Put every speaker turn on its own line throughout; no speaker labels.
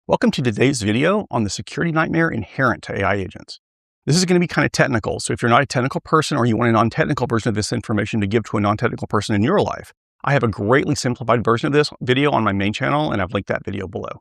Welcome to today's video on the security nightmare inherent to AI agents. This is going to be kind of technical, so if you're not a technical person or you want a non-technical version of this information to give to a non-technical person in your life, I have a greatly simplified version of this video on my main channel, and I've linked that video below.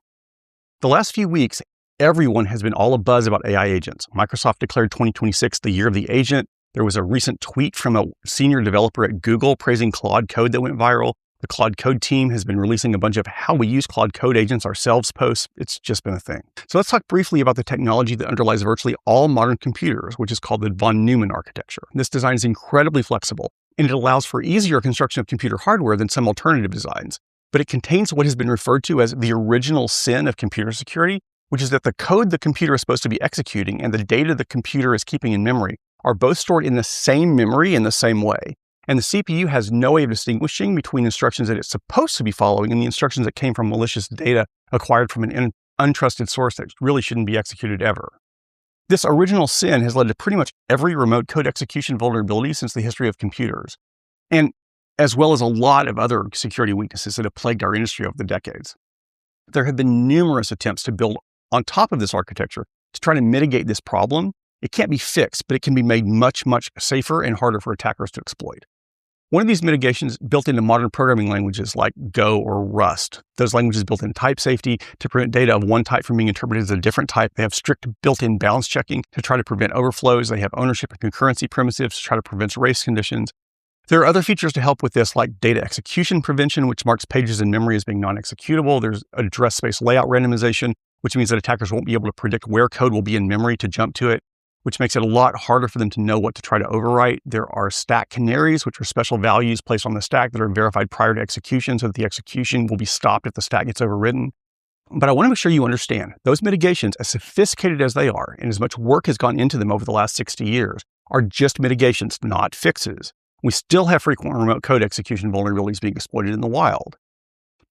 The last few weeks, everyone has been all abuzz about AI agents. Microsoft declared 2026 the year of the agent. There was a recent tweet from a senior developer at Google praising Claude Code that went viral. The Claude Code team has been releasing a bunch of how we use Claude Code agents ourselves posts. It's just been a thing. So let's talk briefly about the technology that underlies virtually all modern computers, which is called the von Neumann architecture. This design is incredibly flexible, and it allows for easier construction of computer hardware than some alternative designs. But it contains what has been referred to as the original sin of computer security, which is that the code the computer is supposed to be executing and the data the computer is keeping in memory are both stored in the same memory in the same way. And the CPU has no way of distinguishing between instructions that it's supposed to be following and the instructions that came from malicious data acquired from an untrusted source that really shouldn't be executed ever. This original sin has led to pretty much every remote code execution vulnerability since the history of computers, and as well as a lot of other security weaknesses that have plagued our industry over the decades. There have been numerous attempts to build on top of this architecture to try to mitigate this problem. It can't be fixed, but it can be made much, much safer and harder for attackers to exploit. One of these mitigations built into modern programming languages like Go or Rust. Those languages built in type safety to prevent data of one type from being interpreted as a different type. They have strict built-in balance checking to try to prevent overflows. They have ownership and concurrency primitives to try to prevent race conditions. There are other features to help with this, like data execution prevention, which marks pages in memory as being non-executable. There's address space layout randomization, which means that attackers won't be able to predict where code will be in memory to jump to it, which makes it a lot harder for them to know what to try to overwrite. There are stack canaries, which are special values placed on the stack that are verified prior to execution so that the execution will be stopped if the stack gets overwritten. But I want to make sure you understand, those mitigations, as sophisticated as they are, and as much work has gone into them over the last 60 years, are just mitigations, not fixes. We still have frequent remote code execution vulnerabilities being exploited in the wild.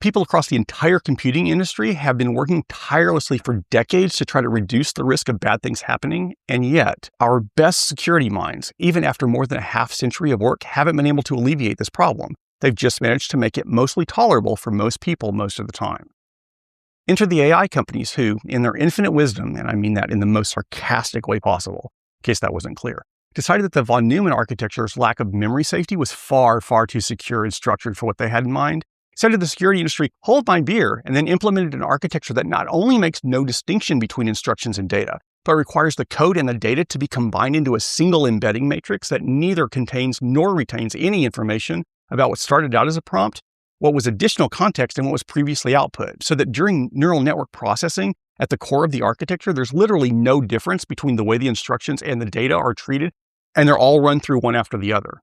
People across the entire computing industry have been working tirelessly for decades to try to reduce the risk of bad things happening, and yet our best security minds, even after more than a half century of work, haven't been able to alleviate this problem. They've just managed to make it mostly tolerable for most people most of the time. Enter the AI companies who, in their infinite wisdom, and I mean that in the most sarcastic way possible, in case that wasn't clear, decided that the von Neumann architecture's lack of memory safety was far, far too secure and structured for what they had in mind. Said to the security industry, hold my beer, and then implemented an architecture that not only makes no distinction between instructions and data, but requires the code and the data to be combined into a single embedding matrix that neither contains nor retains any information about what started out as a prompt, what was additional context, and what was previously output, so that during neural network processing, at the core of the architecture, there's literally no difference between the way the instructions and the data are treated, and they're all run through one after the other.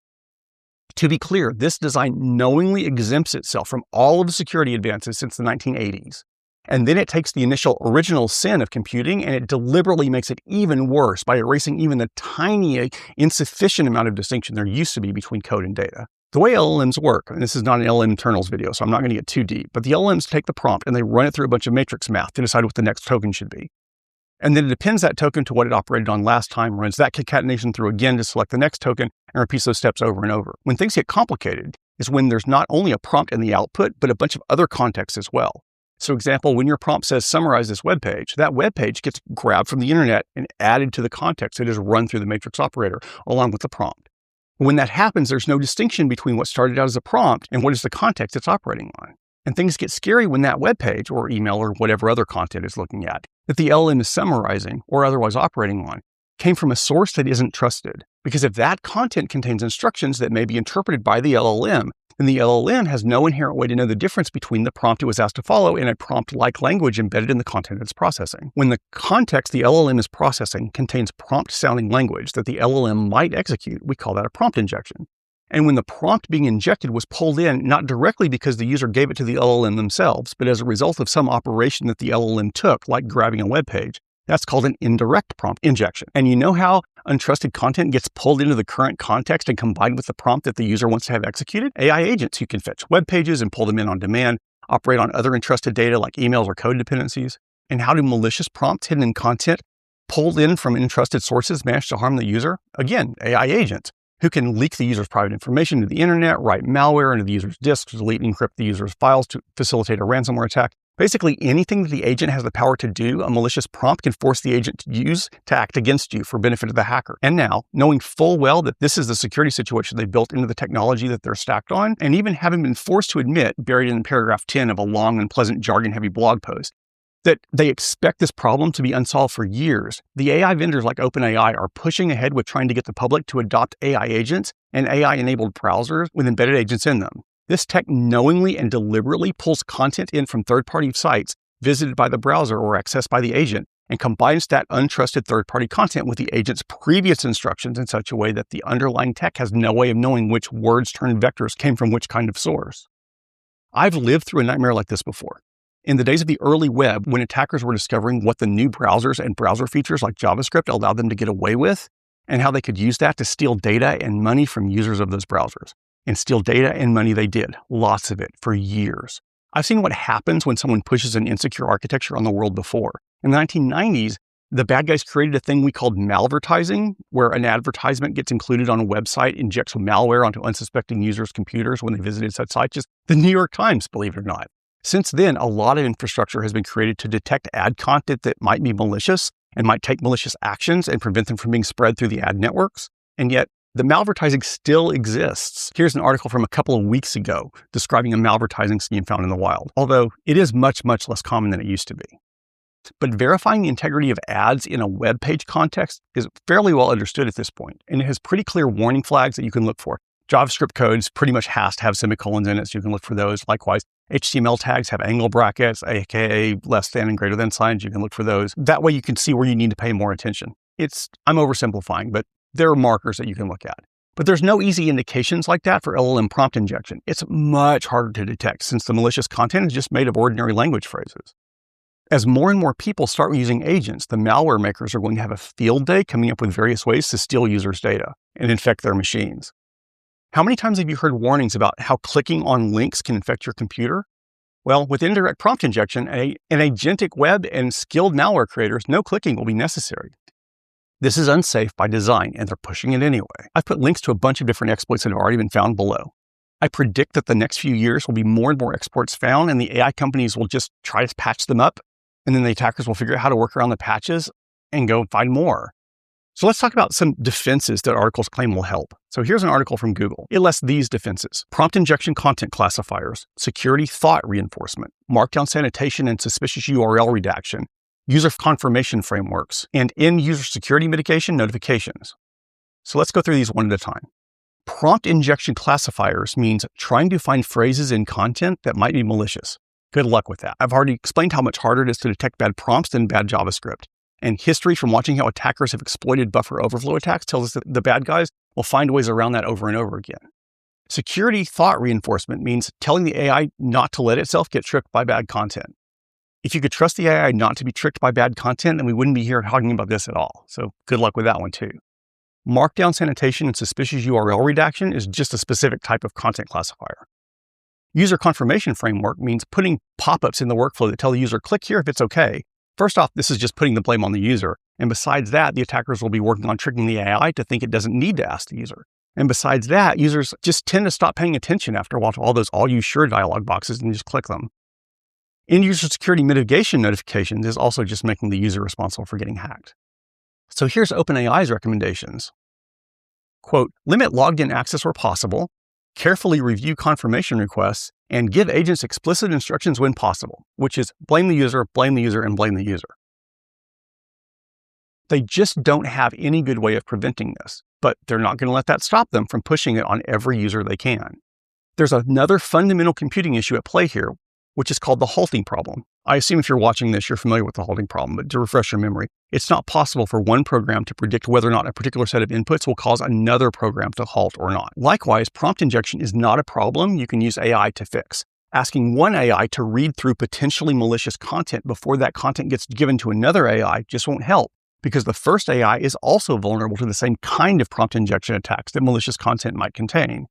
To be clear, this design knowingly exempts itself from all of the security advances since the 1980s. And then it takes the initial original sin of computing and it deliberately makes it even worse by erasing even the tiny, insufficient amount of distinction there used to be between code and data. The way LLMs work, and this is not an LLM internals video, so I'm not going to get too deep, but the LLMs take the prompt and they run it through a bunch of matrix math to decide what the next token should be. And then it appends that token to what it operated on last time, runs that concatenation through again to select the next token, and repeats those steps over and over. When things get complicated is when there's not only a prompt in the output, but a bunch of other contexts as well. So example, when your prompt says summarize this web page, that web page gets grabbed from the internet and added to the context that is run through the matrix operator along with the prompt. When that happens, there's no distinction between what started out as a prompt and what is the context it's operating on. And things get scary when that web page or email or whatever other content it's looking at that the LLM is summarizing or otherwise operating on came from a source that isn't trusted. Because if that content contains instructions that may be interpreted by the LLM, then the LLM has no inherent way to know the difference between the prompt it was asked to follow and a prompt-like language embedded in the content it's processing. When the context the LLM is processing contains prompt-sounding language that the LLM might execute, we call that a prompt injection. And when the prompt being injected was pulled in, not directly because the user gave it to the LLM themselves, but as a result of some operation that the LLM took, like grabbing a web page, that's called an indirect prompt injection. And you know how untrusted content gets pulled into the current context and combined with the prompt that the user wants to have executed? AI agents who can fetch web pages and pull them in on demand, operate on other entrusted data like emails or code dependencies. And how do malicious prompts hidden in content pulled in from entrusted sources manage to harm the user? Again, AI agents who can leak the user's private information to the internet, write malware into the user's disks, delete and encrypt the user's files to facilitate a ransomware attack. Basically, anything that the agent has the power to do, a malicious prompt can force the agent to use to act against you for benefit of the hacker. And now, knowing full well that this is the security situation they built into the technology that they're stacked on, and even having been forced to admit, buried in paragraph 10 of a long and pleasant jargon-heavy blog post, that they expect this problem to be unsolved for years, the AI vendors like OpenAI are pushing ahead with trying to get the public to adopt AI agents and AI-enabled browsers with embedded agents in them. This tech knowingly and deliberately pulls content in from third-party sites visited by the browser or accessed by the agent and combines that untrusted third-party content with the agent's previous instructions in such a way that the underlying tech has no way of knowing which words turned vectors came from which kind of source. I've lived through a nightmare like this before. In the days of the early web, when attackers were discovering what the new browsers and browser features like JavaScript allowed them to get away with, and how they could use that to steal data and money from users of those browsers. And steal data and money they did, lots of it, for years. I've seen what happens when someone pushes an insecure architecture on the world before. In the 1990s, the bad guys created a thing we called Malvertising, where an advertisement gets included on a website, injects malware onto unsuspecting users' computers when they visited such sites, just the New York Times, believe it or not. Since then, a lot of infrastructure has been created to detect ad content that might be malicious and might take malicious actions and prevent them from being spread through the ad networks. And yet, the malvertising still exists. Here's an article from a couple of weeks ago describing a malvertising scheme found in the wild, although it is much, much less common than it used to be. But verifying the integrity of ads in a web page context is fairly well understood at this point, and it has pretty clear warning flags that you can look for. JavaScript codes pretty much has to have semicolons in it, so you can look for those. Likewise, HTML tags have angle brackets, aka less than and greater than signs. You can look for those. That way you can see where you need to pay more attention. I'm oversimplifying, but there are markers that you can look at. But there's no easy indications like that for LLM prompt injection. It's much harder to detect since the malicious content is just made of ordinary language phrases. As more and more people start using agents, the malware makers are going to have a field day coming up with various ways to steal users' data and infect their machines. How many times have you heard warnings about how clicking on links can infect your computer? Well, with indirect prompt injection, an agentic web and skilled malware creators, no clicking will be necessary. This is unsafe by design, and they're pushing it anyway. I've put links to a bunch of different exploits that have already been found below. I predict that the next few years will be more and more exploits found, and the AI companies will just try to patch them up, and then the attackers will figure out how to work around the patches and go find more. So let's talk about some defenses that articles claim will help. So here's an article from Google. It lists these defenses: prompt injection content classifiers, security thought reinforcement, markdown sanitation and suspicious URL redaction, user confirmation frameworks, and end-user security mitigation notifications. So let's go through these one at a time. Prompt injection classifiers means trying to find phrases in content that might be malicious. Good luck with that. I've already explained how much harder it is to detect bad prompts than bad JavaScript. And history from watching how attackers have exploited buffer overflow attacks tells us that the bad guys will find ways around that over and over again. Security thought reinforcement means telling the AI not to let itself get tricked by bad content. If you could trust the AI not to be tricked by bad content, then we wouldn't be here talking about this at all. So good luck with that one too. Markdown sanitation and suspicious URL redaction is just a specific type of content classifier. User confirmation framework means putting pop-ups in the workflow that tell the user, click here if it's okay. First off, this is just putting the blame on the user. And besides that, the attackers will be working on tricking the AI to think it doesn't need to ask the user. And besides that, users just tend to stop paying attention after a while to all those all you sure dialog boxes and just click them. End-user security mitigation notifications is also just making the user responsible for getting hacked. So here's OpenAI's recommendations. Quote, limit logged-in access where possible, carefully review confirmation requests, and give agents explicit instructions when possible, which is blame the user, and blame the user. They just don't have any good way of preventing this, but they're not going to let that stop them from pushing it on every user they can. There's another fundamental computing issue at play here, which is called the halting problem. I assume if you're watching this, you're familiar with the halting problem, but to refresh your memory, it's not possible for one program to predict whether or not a particular set of inputs will cause another program to halt or not. Likewise, prompt injection is not a problem you can use AI to fix. Asking one AI to read through potentially malicious content before that content gets given to another AI just won't help, because the first AI is also vulnerable to the same kind of prompt injection attacks that malicious content might contain.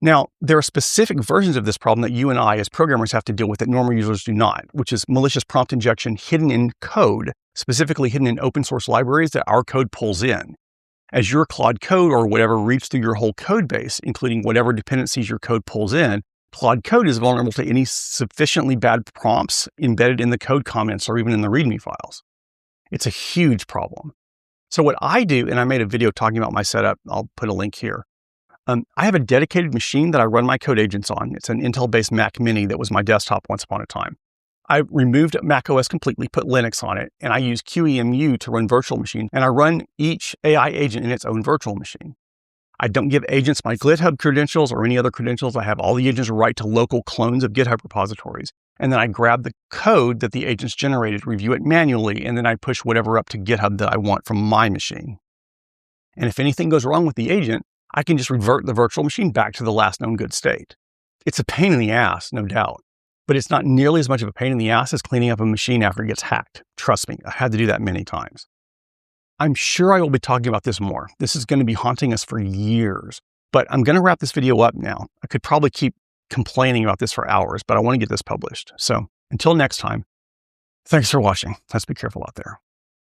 Now, there are specific versions of this problem that you and I as programmers have to deal with that normal users do not, which is malicious prompt injection hidden in code, specifically hidden in open source libraries that our code pulls in. As your Claude Code or whatever reads through your whole code base, including whatever dependencies your code pulls in, Claude Code is vulnerable to any sufficiently bad prompts embedded in the code comments or even in the README files. It's a huge problem. So what I do, and I made a video talking about my setup, I'll put a link here. I have a dedicated machine that I run my code agents on. It's an Intel-based Mac Mini that was my desktop once upon a time. I removed Mac OS completely, put Linux on it, and I use QEMU to run virtual machines, and I run each AI agent in its own virtual machine. I don't give agents my GitHub credentials or any other credentials. I have all the agents write to local clones of GitHub repositories. And then I grab the code that the agents generated, review it manually, and then I push whatever up to GitHub that I want from my machine. And if anything goes wrong with the agent, I can just revert the virtual machine back to the last known good state. It's a pain in the ass, no doubt, but it's not nearly as much of a pain in the ass as cleaning up a machine after it gets hacked. Trust me, I had to do that many times. I'm sure I will be talking about this more. This is going to be haunting us for years, but I'm going to wrap this video up now. I could probably keep complaining about this for hours, but I want to get this published. So until next time, thanks for watching. Let's be careful out there.